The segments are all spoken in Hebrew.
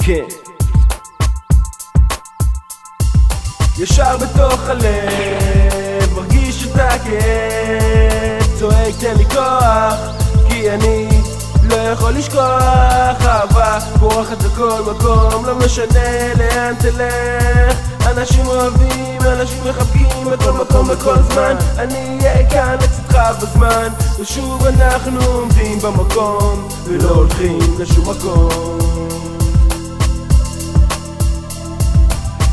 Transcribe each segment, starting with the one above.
כן. ישר בתוך הלב מרגיש את הכאב, צועק תן לי כוח כי אני לא יכול לשכוח. אהבה פורחת בכל מקום, לא משנה לאן תלך. אנשים אוהבים, אנשים מחבקים בכל מקום בכל זמן. אני אהיה כאן לצדך בזמן, ושוב אנחנו עומדים במקום ולא הולכים לשום מקום.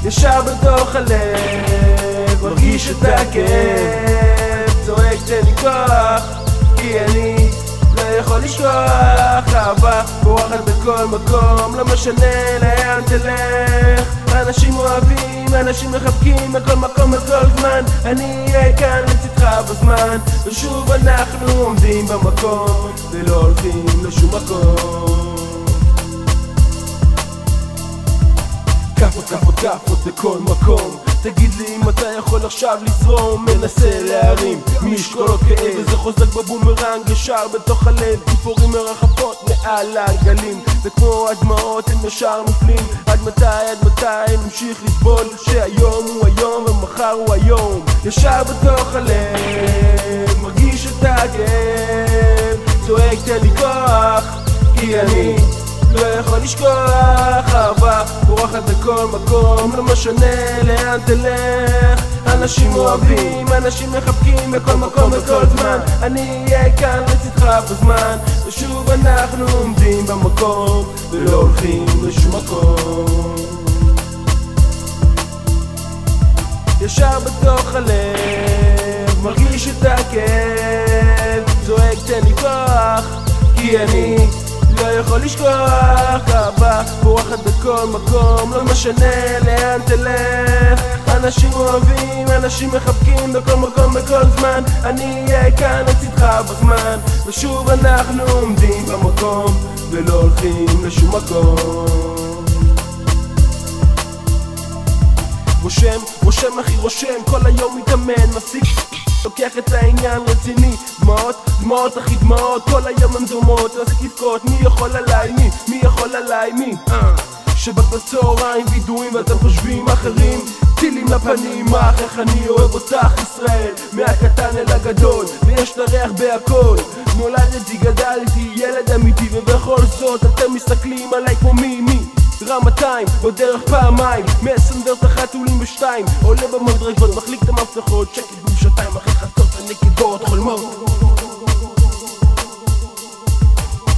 ישר בתוך הלב מרגיש את הכאב, צועק תן לי כוח כי אני לא יכול לשכוח. אהבה פורחת בכל מקום, לא משנה לאן תלך. אנשים אוהבים, אנשים מחבקים בכל מקום בכל זמן. אני אהיה כאן לצדך בזמן, ושוב אנחנו עומדים במקום ולא הולכים לשום מקום. כאפות בכל מקום, תגיד לי אם אתה יכול עכשיו לזרום. מנסה להרים משקול הכאב, וזה חוזק בבומרנג ישר בתוך הלב. ציפורים מרחפות מעל הגלים, וכמו הדמעות הם ישר נופלים. עד מתי נמשיך לסבול שהיום הוא היום ומחר הוא היום? ישר בתוך הלב מרגיש את הכאב, צועק תן לי כוח כי אני לא יכול לשכוח. אהבה פורחת בכל מקום, לא משנה לאן תלך. אנשים אוהבים, אנשים מחבקים בכל מקום בכל זמן. אני אהיה כאן לצדך בזמן, ושוב אנחנו עומדים במקום ולא הולכים לשום מקום. ישר בתוך הלב מרגיש את הכאב, צועק תן לי כוח כי אני לא יכול לשכוח. אהבה פורחת בכל מקום, לא משנה לאן תלך. אנשים אוהבים, אנשים מחבקים בכל מקום בכל זמן. אני אהיה כאן לצדך בזמן, ושוב אנחנו עומדים במקום ולא הולכים לשום מקום. רושם אחי רושם, כל היום מתאמן, מפסיק לוקח את העניין רציני. דמעות אחי דמעות, כל היום הן דומות. להפסיק לבכות, מי יכול עליי מי יכול עליי מי? שבת בצהריים וידועים ואתם חושבים אחרים, טילים לפנים. איך אני אוהב אותך ישראל, מהקטן אל הגדול, ויש את הריח בהכל. נולדתי גדלתי ילד אמיתי, ובכל זאת אתם מסתכלים עליי כמו מי? רמתיים, בדרך פעמיים, מסנדר את החתולים בשתיים, עולה במדרגות, מחליק את המפתחות, שקט במשתיים, אחרי חצות ונקדות חולמות.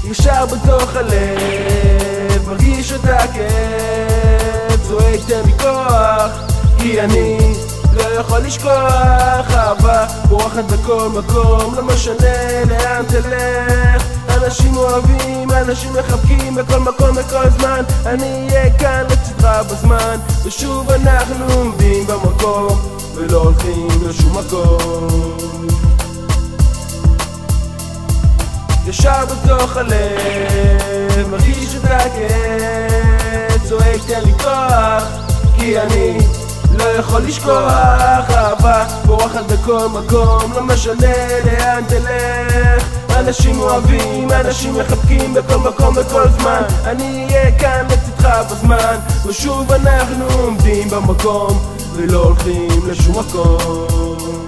ישר בתוך הלב מרגיש את הכאב, צועק תן לי כוח כי אני לא יכול לשכוח. אהבה פורחת בכל מקום, לא משנה לאן תלך. אנשים אוהבים, אנשים מחבקים בכל מקום בכל זמן. אני אהיה כאן לצדך בזמן, ושוב אנחנו עומדים במקום ולא הולכים לשום מקום. ישר בתוך הלב מרגיש את הכאב, צועק תן לי כוח כי אני לא יכול לשכוח. אהבה פורחת בכל מקום, לא משנה לאן תלך. אנשים אוהבים, אנשים מחבקים בכל מקום בכל זמן. אני אהיה כאן לצדך בזמן, ושוב אנחנו עומדים במקום ולא הולכים לשום מקום.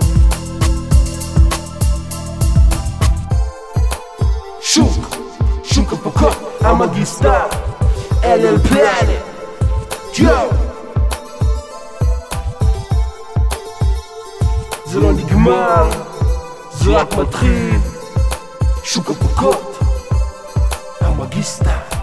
שוק הפקות, המגיסטר, LL Planet, יו. זה לא נגמר, זה רק מתחיל. שוק הפקות, המגיסטר.